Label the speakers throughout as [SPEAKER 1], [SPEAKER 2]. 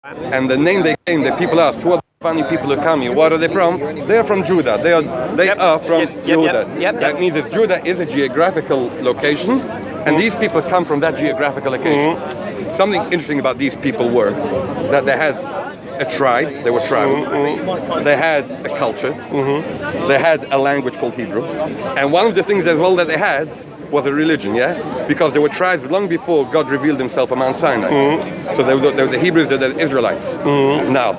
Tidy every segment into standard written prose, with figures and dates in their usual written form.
[SPEAKER 1] And the name they came, the people asked, who are the funny people who come here? What are they from? They are from Judah. They are from Judah. That means that Judah is a geographical location, and these people come from that geographical location. Something interesting about these people were that they had a tribe, they were tribal, they had a culture, they had a language called Hebrew, and one of the things as well that they had was a religion, because there were tribes long before God revealed himself on Mount Sinai. So they were the Hebrews, they're the Israelites. Now,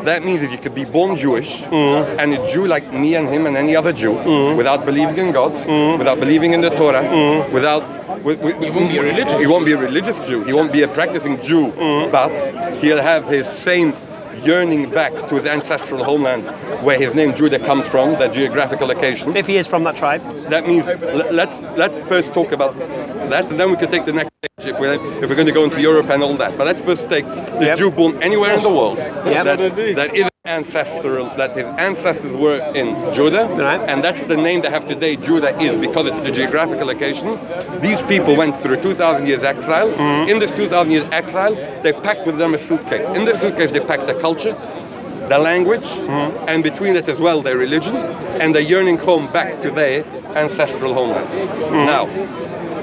[SPEAKER 1] that means that you could be born Jewish, and a Jew like me and him and any other Jew, without believing in God, without believing in the Torah, he won't be a religious. He won't be a religious Jew. He won't be a practicing Jew, but he'll have his same yearning back to his ancestral homeland, where his name Judah comes from, that geographical location.
[SPEAKER 2] If he is from that tribe.
[SPEAKER 1] That means let's first talk about that, and then we can take the next stage if we're going to go into Europe and all that. But let's first take the Jew born anywhere in the world that is ancestral, that his ancestors were in Judah, and that's the name they have today. Judah is because it's the geographical location. These people went through 2,000 years exile. In this 2,000 years exile, they packed with them a suitcase. In this suitcase, they packed the culture, the language, and between it as well their religion, and the yearning home back to their ancestral homeland. Now,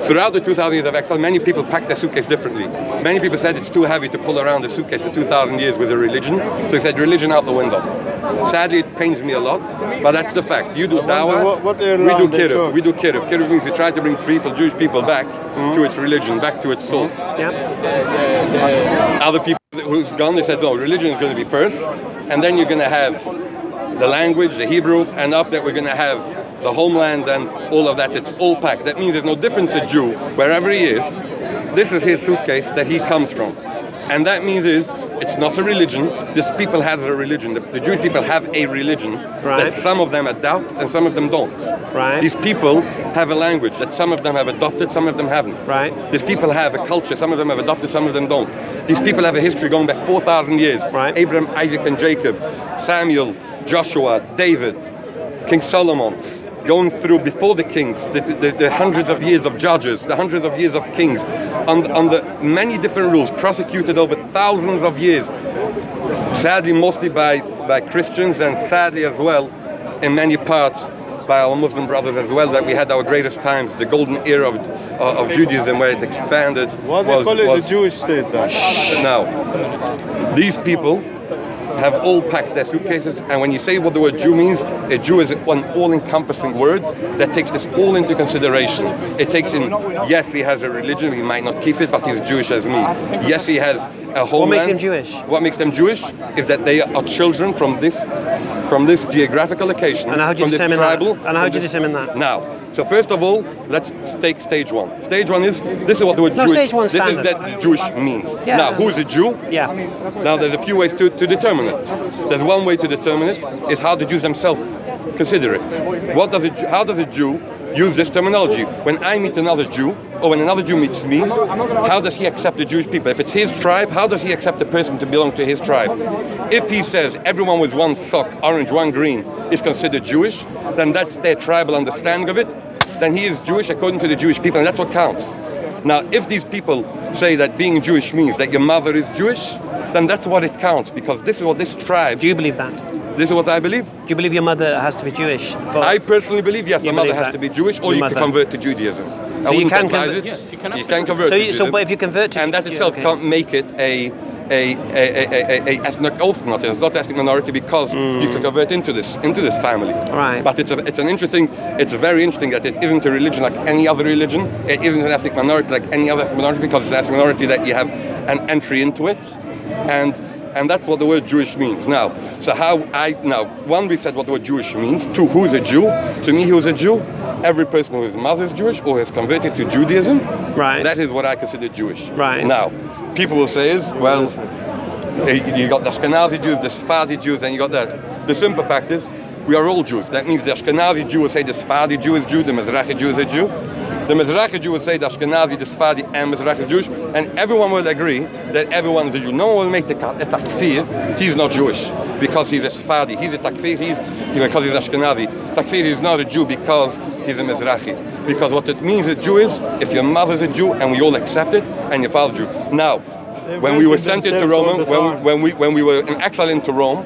[SPEAKER 1] throughout the 2,000 years of exile, many people packed their suitcase differently. Many people said it's too heavy to pull around the suitcase for 2,000 years with a religion, so they said religion out the window. Sadly, it pains me a lot, but that's the fact. You do dawah, we do kiruv. We do kiruv. Kiruv means we try to bring Jewish people back to its religion, back to its source. Other people who's gone, they said, no, religion is going to be first, and then you're going to have the language, the Hebrew, and after that we're going to have the homeland and all of that. It's all packed. That means there's no difference to Jew, wherever he is. This is his suitcase that he comes from. And that means it's not a religion. These people have a religion. The Jewish people have a religion that some of them adopt and some of them don't. These people have a language that some of them have adopted, some of them haven't. These people have a culture. Some of them have adopted, some of them don't. These people have a history going back 4,000 years. Abraham, Isaac, and Jacob, Samuel, Joshua, David, King Solomon, going through before the kings, the hundreds of years of judges, the hundreds of years of kings, under many different rules, prosecuted over thousands of years, sadly mostly by Christians, and sadly as well in many parts by our Muslim brothers as well, that we had our greatest times, the golden era of Judaism, where it expanded.
[SPEAKER 3] What they call it the Jewish state then?
[SPEAKER 1] Now, these people have all packed their suitcases, and when you say what the word Jew means, a Jew is one all-encompassing word that takes this all into consideration. It takes in, yes, he has a religion, he might not keep it, but he's Jewish as me. Yes, he has a homeland.
[SPEAKER 2] What makes him Jewish?
[SPEAKER 1] What makes them Jewish is that they are children from this geographical location,
[SPEAKER 2] and how do you determine
[SPEAKER 1] tribal.
[SPEAKER 2] That? And how do you determine that?
[SPEAKER 1] Now, so first of all, let's take stage one. Stage one is, this is what the word Jewish,
[SPEAKER 2] stage one standard.
[SPEAKER 1] This is that Jewish means. Now, who's a Jew? Now, there's a few ways to determine it. There's one way to determine it, is how the Jews themselves consider it. How does a Jew use this terminology? When I meet another Jew, or when another Jew meets me, how does he accept the Jewish people? If it's his tribe, how does he accept the person to belong to his tribe? If he says everyone with one sock, orange, one green, is considered Jewish, then that's their tribal understanding of it, then he is Jewish according to the Jewish people, and that's what counts. Now, if these people say that being Jewish means that your mother is Jewish, then that's what it counts, because this is what this tribe...
[SPEAKER 2] Do you believe that?
[SPEAKER 1] This is what I believe.
[SPEAKER 2] Do you believe your mother has to be Jewish?
[SPEAKER 1] I personally believe, yes, my mother has to be Jewish, or you can convert to Judaism.
[SPEAKER 2] So you can convert?
[SPEAKER 3] Yes, you can
[SPEAKER 1] convert to Judaism.
[SPEAKER 2] So but if you convert to...
[SPEAKER 1] And that itself can't make it a ethnic orphanage. It's not ethnic minority, because you can convert into this family. But it's very interesting that it isn't a religion like any other religion. It isn't an ethnic minority like any other minority, because it's an ethnic minority that you have an entry into it, and that's what the word Jewish means. Now, one, we said what the word Jewish means. Two, who's a Jew? To me, who's a Jew? Every person whose mother is Jewish or has converted to Judaism. That is what I consider Jewish. Now, people will say well, you got the Ashkenazi Jews, the Sephardi Jews, and you got that. The simple fact is, we are all Jews. That means the Ashkenazi Jew will say the Sephardi Jew is Jew, the Mizrahi Jew is a Jew. The Mizrahi Jew will say the Ashkenazi, the Sephardi, and Mizrahi Jewish, and everyone will agree that everyone is a Jew. No one will make a takfir, he's not Jewish, because he's a Sephardi. He's a takfir, because he's Ashkenazi. Takfir is not a Jew because he's a Mizrahi. Because what it means a Jew is, if your mother's a Jew, and we all accept it, and your father's a Jew. Now, when we were sent into Rome, when we were in exile into Rome,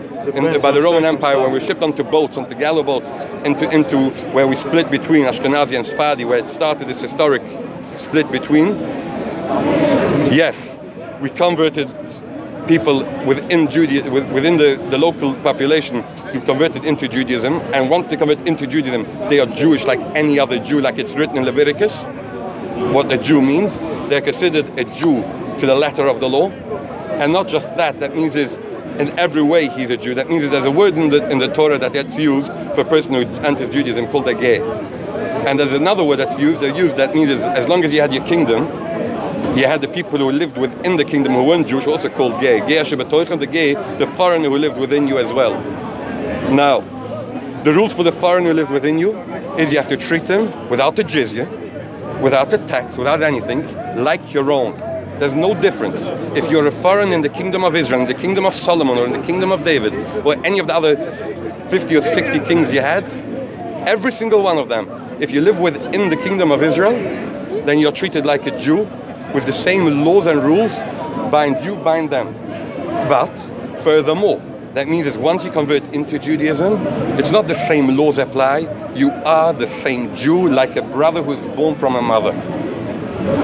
[SPEAKER 1] by the Roman Empire, when we were shipped onto boats, onto gallows boats, into where we split between Ashkenazi and Sephardi, where it started this historic split between. Yes, we converted people within Judaism, within the local population, who converted into Judaism, and once they convert into Judaism, they are Jewish like any other Jew, like it's written in Leviticus. What a Jew means, they're considered a Jew to the letter of the law, and not just that. That means is in every way he's a Jew. That means there's a word in the Torah that gets used for a person who enters Judaism called a gay, and there's another word that's used. That means is as long as you had your kingdom, you had the people who lived within the kingdom who weren't Jewish, also called gay. The gay, the foreigner who lived within you as well. Now, the rules for the foreigner who lived within you is you have to treat them without the jizya, without the tax, without anything, like your own. There's no difference. If you're a foreigner in the kingdom of Israel, in the kingdom of Solomon, or in the kingdom of David, or any of the other 50 or 60 kings you had, every single one of them, if you live within the kingdom of Israel, then you're treated like a Jew, with the same laws and rules, bind you, bind them. But furthermore, that means that once you convert into Judaism, it's not the same laws apply. You are the same Jew, like a brother who is born from a mother.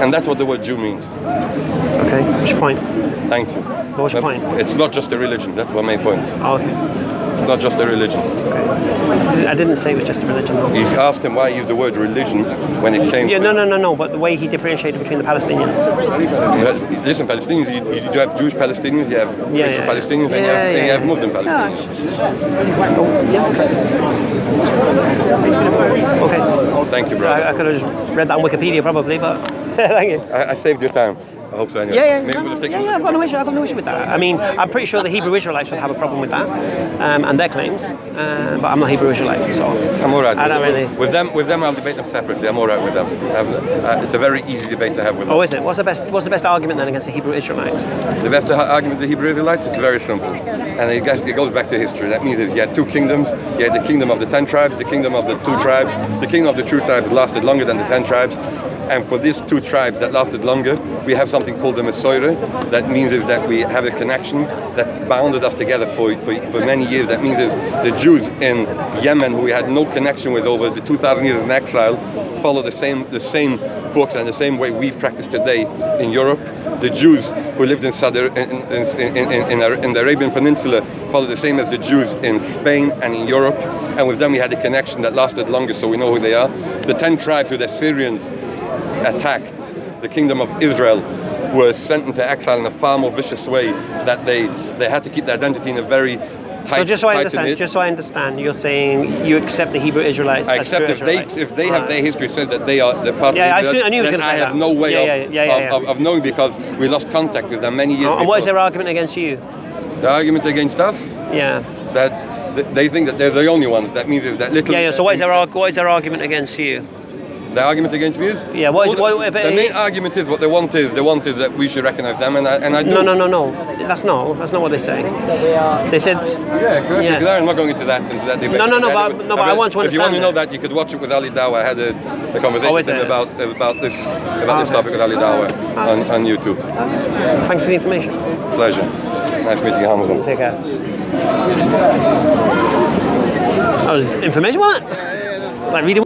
[SPEAKER 1] And that's what the word Jew means.
[SPEAKER 2] Okay, what's your point?
[SPEAKER 1] Thank you.
[SPEAKER 2] What's your point?
[SPEAKER 1] It's not just a religion, that's my main point.
[SPEAKER 2] Oh, okay.
[SPEAKER 1] It's not just a religion.
[SPEAKER 2] Okay. I didn't say it was just a religion. No.
[SPEAKER 1] He asked him why he used the word religion when it came
[SPEAKER 2] to... No, but the way he differentiated between the Palestinians.
[SPEAKER 1] Listen, Palestinians, you do have Jewish Palestinians, you have Christian Palestinians, and you have Muslim Palestinians.
[SPEAKER 2] Okay.
[SPEAKER 1] Thank you, brother.
[SPEAKER 2] I could have just read that on Wikipedia probably, but thank you.
[SPEAKER 1] I saved your time. I hope so anyway.
[SPEAKER 2] I've got no issue with that. I mean, I'm pretty sure the Hebrew Israelites would have a problem with that and their claims, but I'm not Hebrew Israelite, so
[SPEAKER 1] I'm all right.
[SPEAKER 2] I don't really.
[SPEAKER 1] With them, I'll debate them separately. I'm all right with them. It's a very easy debate to have with them.
[SPEAKER 2] Oh, is it? What's the best argument then against the Hebrew Israelites?
[SPEAKER 1] The best argument the Hebrew Israelites? It's very simple, and it goes back to history. That means you had two kingdoms. You had the kingdom of the 10 tribes, the kingdom of the 2 tribes. The kingdom of the 2 tribes lasted longer than the 10 tribes. And for these 2 tribes that lasted longer, we have something called the Messiah. That means is that we have a connection that bounded us together for many years. That means is the Jews in Yemen, who we had no connection with over the 2,000 years in exile, follow the same books and the same way we practice today in Europe. The Jews who lived in the Arabian Peninsula follow the same as the Jews in Spain and in Europe. And with them we had a connection that lasted longer, so we know who they are. The 10 tribes who the Syrians attacked the kingdom of Israel were sent into exile in a far more vicious way, that they had to keep their identity in a very tight. So
[SPEAKER 2] just so I understand, you're saying you accept the Hebrew Israelites as true Israelites.
[SPEAKER 1] If they have their history says that they are the part of Israel,
[SPEAKER 2] I knew he was going to say that.
[SPEAKER 1] I have no way of knowing, because we lost contact with them many years ago.
[SPEAKER 2] And what is their argument against you?
[SPEAKER 1] The argument against us?
[SPEAKER 2] Yeah.
[SPEAKER 1] That they think that they're the only ones. That means that little.
[SPEAKER 2] So what is their argument against you?
[SPEAKER 1] The argument against me is?
[SPEAKER 2] Yeah,
[SPEAKER 1] the main argument is what they want is that we should recognize them, and I do.
[SPEAKER 2] No. That's not what they say. They said.
[SPEAKER 1] Yeah, correct. Yeah. I'm not going into that debate.
[SPEAKER 2] No, but I want to understand.
[SPEAKER 1] If you want to know that, you could watch it with Ali Dawah. I had a conversation with him about this topic with Ali Dawah on YouTube.
[SPEAKER 2] Thank you for the information.
[SPEAKER 1] Pleasure. Nice meeting you, Hamza.
[SPEAKER 2] Take care. That was information, wasn't it? Like reading.